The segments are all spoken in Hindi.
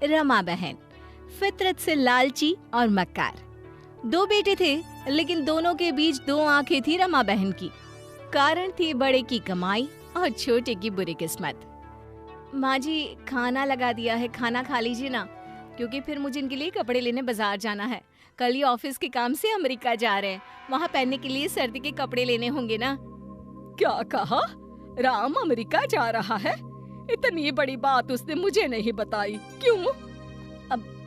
रमा बहन, फितरत से लालची और मक्कार। 2 बेटे थे, लेकिन दोनों के बीच 2 आंखें थी रमा बहन की। कारण थी बड़े की कमाई और छोटे की बुरी किस्मत। माँ जी, खाना लगा दिया है, खाना खा लीजिए ना, क्योंकि फिर मुझे इनके लिए कपड़े लेने बाजार जाना है। कल ही ऑफिस के काम से अमेरिका जा रहे हैं, वहाँ पहनने के लिए सर्दी के कपड़े लेने होंगे ना। क्या कहा? राम अमेरिका जा रहा है? इतनी बड़ी बात उसने मुझे नहीं बताई, क्यों?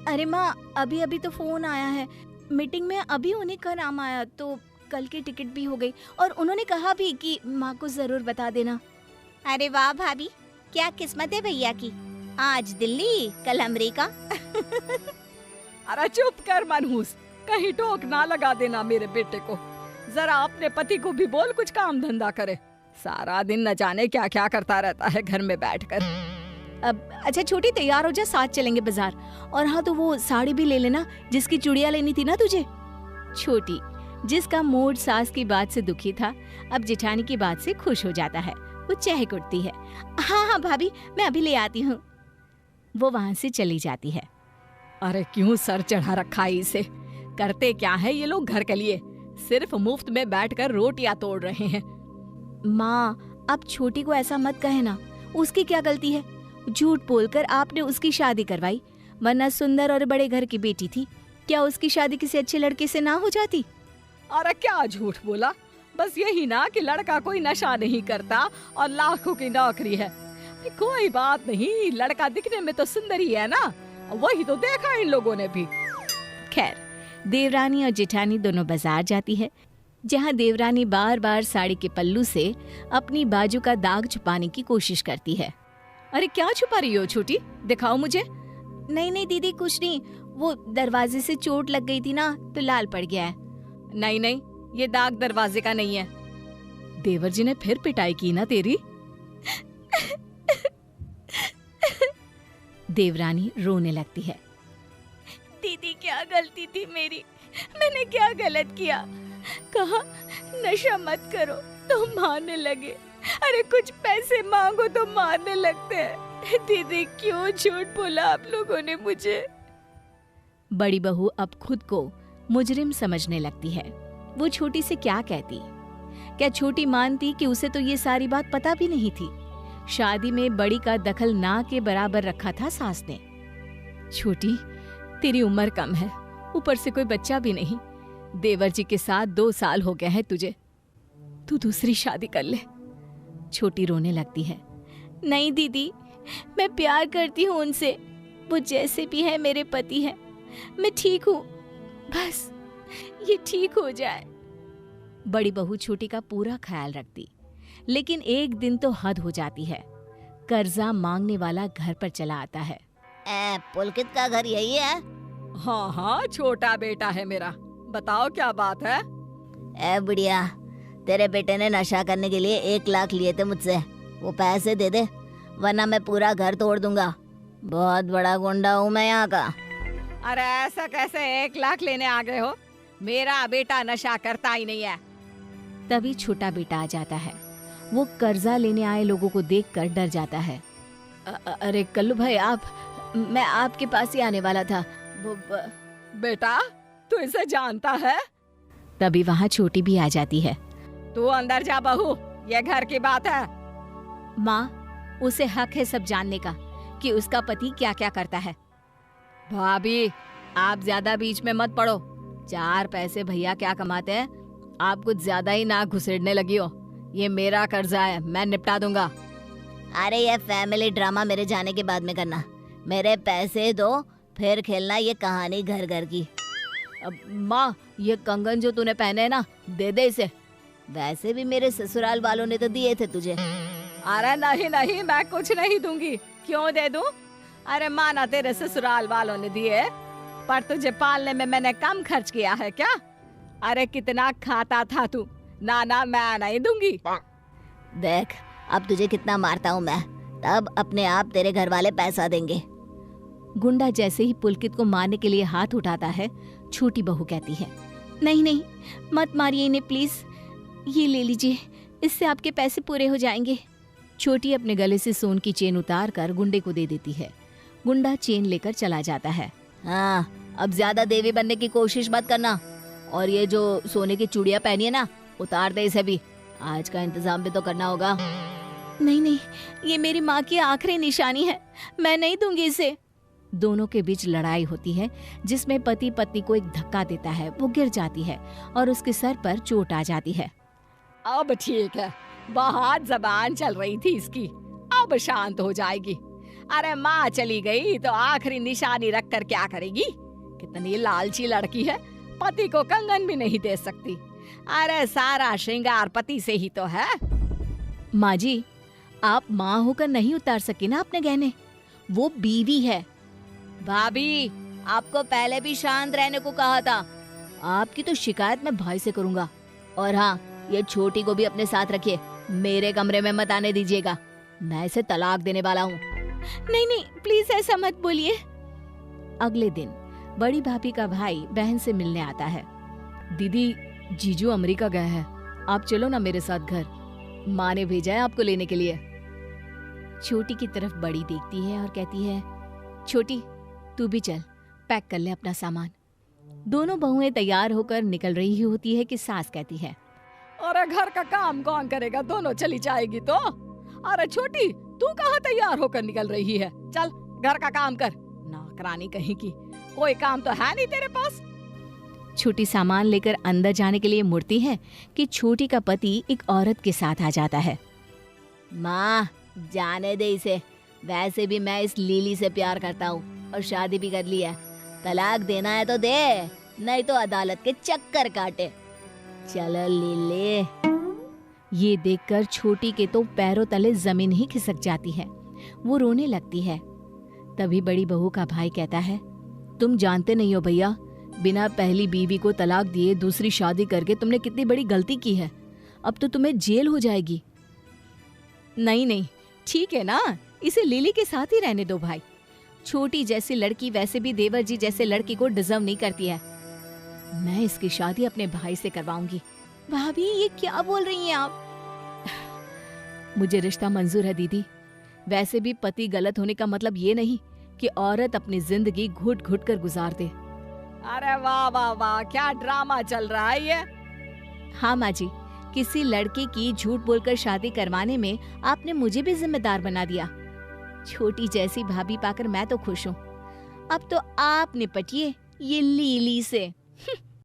अरे माँ, अभी अभी तो फोन आया है, मीटिंग में अभी उन्हीं का नाम आया, तो कल की टिकट भी हो गई और उन्होंने कहा भी कि माँ को जरूर बता देना। अरे वाह भाभी, क्या किस्मत है भैया की, आज दिल्ली कल अमेरिका। अरे चुप कर मनहूस, कहीं टोक ना लगा देना मेरे बेटे को। जरा अपने पति को भी बोल कुछ काम धंधा करे, सारा दिन न जाने क्या क्या करता रहता है घर में बैठकर। अब अच्छा छोटी, तैयार हो जा, साथ चलेंगे बाजार। और हाँ, तो वो साड़ी भी ले लेना जिसकी चूड़ियां लेनी थी ना तुझे। छोटी, जिसका मूड सास की बात से दुखी था, अब जेठानी की बात से खुश हो जाता है। वो चहक उठती है। हाँ हाँ भाभी, मैं अभी ले आती हूँ। वो वहाँ से चली जाती है। अरे क्यों सर चढ़ा रखा है इसे? करते क्या है ये लोग घर के लिए? सिर्फ मुफ्त में बैठकर रोटियां तोड़ रहे हैं। माँ, अब छोटी को ऐसा मत कहे ना, उसकी क्या गलती है? झूठ बोलकर आपने उसकी शादी करवाई, वरना सुंदर और बड़े घर की बेटी थी। क्या उसकी शादी किसी अच्छे लड़के से ना हो जाती? अरे क्या झूठ बोला? बस यही ना कि लड़का कोई नशा नहीं करता और लाखों की नौकरी है। कोई बात नहीं, लड़का दिखने में तो सुंदर ही है ना, वही तो देखा इन लोगों ने भी। खैर, देवरानी और जेठानी दोनों बाजार जाती है, जहाँ देवरानी बार बार साड़ी के पल्लू से अपनी बाजू का दाग छुपाने की कोशिश करती है। अरे क्या छुपा रही हो छोटी, दिखाओ मुझे। नहीं नहीं दीदी, कुछ नहीं, वो दरवाजे से चोट लग गई थी ना, तो लाल पड़ गया है। नहीं नहीं, ये दाग दरवाजे का नहीं है। देवर जी ने फिर पिटाई की ना तेरी? देवरानी रोने लगती है। दीदी, क्या गलती थी मेरी, मैंने क्या गलत किया? कहा नशा मत करो तो मारने लगे, अरे कुछ पैसे मांगो तो मारने लगते हैं। दीदी, क्यों झूठ बोला आप लोगों ने मुझे? बड़ी बहू अब खुद को मुजरिम समझने लगती है। वो छोटी से क्या कहती? क्या छोटी मानती कि उसे तो ये सारी बात पता भी नहीं थी? शादी में बड़ी का दखल ना के बराबर रखा था सास ने। छोटी, तेरी उम्र कम है, ऊपर से कोई बच्चा भी नहीं। देवर जी के साथ 2 साल हो गए हैं तुझे, तू दूसरी शादी कर ले। छोटी रोने लगती है। नहीं दीदी, मैं प्यार करती हूँ उनसे, वो जैसे भी है मेरे पति हैं, मैं ठीक हूँ, बस ये ठीक हो जाए। बड़ी बहू छोटी का पूरा ख्याल रखती, लेकिन एक दिन तो हद हो जाती है। कर्जा मांगने वाला घर पर चला आता है। पुलकित का घर यही है? हाँ हाँ, छोटा बेटा है मेरा, बताओ क्या बात है? बुढ़िया, तेरे बेटे ने नशा करने के लिए 1 लाख लिए थे मुझसे, वो पैसे दे दे, वरना मैं पूरा घर तोड़ दूंगा। बहुत बड़ा गुंडा हूँ मैं यहाँ का। अरे ऐसा कैसे 1 लाख लेने आ गए हो? मेरा बेटा नशा करता ही नहीं है। तभी छोटा बेटा आ जाता है। वो कर्जा लेने आए लोगों को देखकर डर जाता है। अरे कल्लू भाई, मैं आपके पास ही आने वाला था। बेटा, तू इसे जानता है? तभी वहाँ छोटी भी आ जाती है। तू अंदर जा बहू, ये घर की बात है। माँ, उसे हक है सब जानने का कि उसका पति क्या क्या करता है। भाभी, आप ज्यादा बीच में मत पड़ो। 4 पैसे भैया क्या कमाते हैं, आप कुछ ज्यादा ही नाक घुसेड़ने लगी हो। ये मेरा कर्जा है, मैं निपटा दूंगा। अरे ये फैमिली ड्रामा मेरे जाने के बाद में करना, मेरे पैसे दो, फिर खेलना ये कहानी घर घर की। माँ, ये कंगन जो तूने पहने है ना, दे दे इसे। वैसे भी मेरे ससुराल वालों ने तो दिए थे तुझे। अरे नहीं नहीं, मैं कुछ नहीं दूंगी। क्यों दे दूं? अरे माना तेरे ससुराल वालों ने दिए, पर तुझे पालने में मैंने कम खर्च किया है क्या? अरे कितना खाता था तू? ना ना, मैं नहीं दूंगी। देख, अब तुझे कितना मारता हूँ मैं, तब अपने आप तेरे घर वाले पैसा देंगे। गुंडा जैसे ही पुलकित को मारने के लिए हाथ उठाता है, छोटी बहू कहती है, नहीं नहीं, मत मारिए इन्हें प्लीज, ये ले लीजिए, इससे आपके पैसे पूरे हो जाएंगे। छोटी अपने गले से सोन की चेन उतार कर गुंडे को दे देती है। गुंडा चेन लेकर चला जाता है। हाँ, अब ज्यादा देवी बनने की कोशिश मत करना, और ये जो सोने की चूड़ियां पहनी है ना, उतार दे इसे भी, आज का इंतजाम भी तो करना होगा। नहीं नहीं, ये मेरी माँ की आखिरी निशानी है, मैं नहीं दूंगी इसे। दोनों के बीच लड़ाई होती है, जिसमें पति पत्नी को एक धक्का देता है, वो गिर जाती है और उसके सर पर चोट आ जाती है। अब ठीक है, बहुत जबान चल रही थी इसकी, अब शांत हो जाएगी। अरे माँ चली गई तो आखिरी निशानी रख कर क्या करेगी? कितनी लालची लड़की है, पति को कंगन भी नहीं दे सकती। अरे सारा श्रृंगार पति से ही तो है। माँ जी, आप माँ होकर नहीं उतार सकी ना अपने गहने, वो बीवी है। भाभी, आपको पहले भी शांत रहने को कहा था। आपकी तो शिकायत मैं भाई से करूंगा। और हाँ, ये छोटी को भी अपने साथ रखिए, मेरे कमरे में मत आने दीजिएगा, मैं इसे तलाक देने वाला हूँ। नहीं नहीं, प्लीज ऐसा मत बोलिए। अगले दिन बड़ी भाभी का भाई बहन से मिलने आता है। दीदी, जीजू अमेरिका गए हैं, आप चलो ना मेरे साथ घर, माँ ने भेजा है आपको लेने के लिए। छोटी की तरफ बड़ी देखती है और कहती है, छोटी तू भी चल, पैक कर ले अपना सामान। दोनों बहुएं तैयार होकर निकल रही होती है कि सास कहती है, अरे घर का काम कौन करेगा, दोनों चली जाएगी तो। अरे छोटी, तू कहाँ तैयार होकर निकल रही है, चल घर का काम कर। नौकरानी कहीं की, कोई काम तो है नहीं तेरे पास। छोटी सामान लेकर अंदर जाने के लिए मुड़ती है कि छोटी का पति एक औरत के साथ आ जाता है। माँ, जाने दे इसे, वैसे भी मैं इस लिली से प्यार करता हूँ और शादी भी कर ली है, तलाक देना है तो दे, नहीं तो अदालत के चक्कर काटे। चलो लिली। ये देखकर छोटी के तो पैरों तले जमीन ही खिसक जाती है, वो रोने लगती है। तभी बड़ी बहू का भाई कहता है, तुम जानते नहीं हो भैया, बिना पहली बीवी को तलाक दिए दूसरी शादी करके तुमने कितनी बड़ी गलती की है, अब तो तुम्हें जेल हो जाएगी। नहीं नहीं, ठीक है ना, इसे लिली के साथ ही रहने दो भाई, छोटी जैसी लड़की वैसे भी देवर जी जैसे लड़की को डिजर्व नहीं करती है, मैं इसकी शादी अपने भाई से करवाऊंगी। भाभी, ये क्या बोल रही हैं आप? मुझे रिश्ता मंजूर है दीदी, वैसे भी पति गलत होने का मतलब ये नहीं कि औरत अपनी जिंदगी घुट घुट कर गुजार दे। अरे वाह वाह वाह, क्या ड्रामा चल रहा है ये। हाँ माँ जी, किसी लड़की की झूठ बोलकर शादी करवाने में आपने मुझे भी जिम्मेदार बना दिया। छोटी जैसी भाभी पाकर मैं तो खुश हूँ। अब तो आप निपटिए ये लीली से।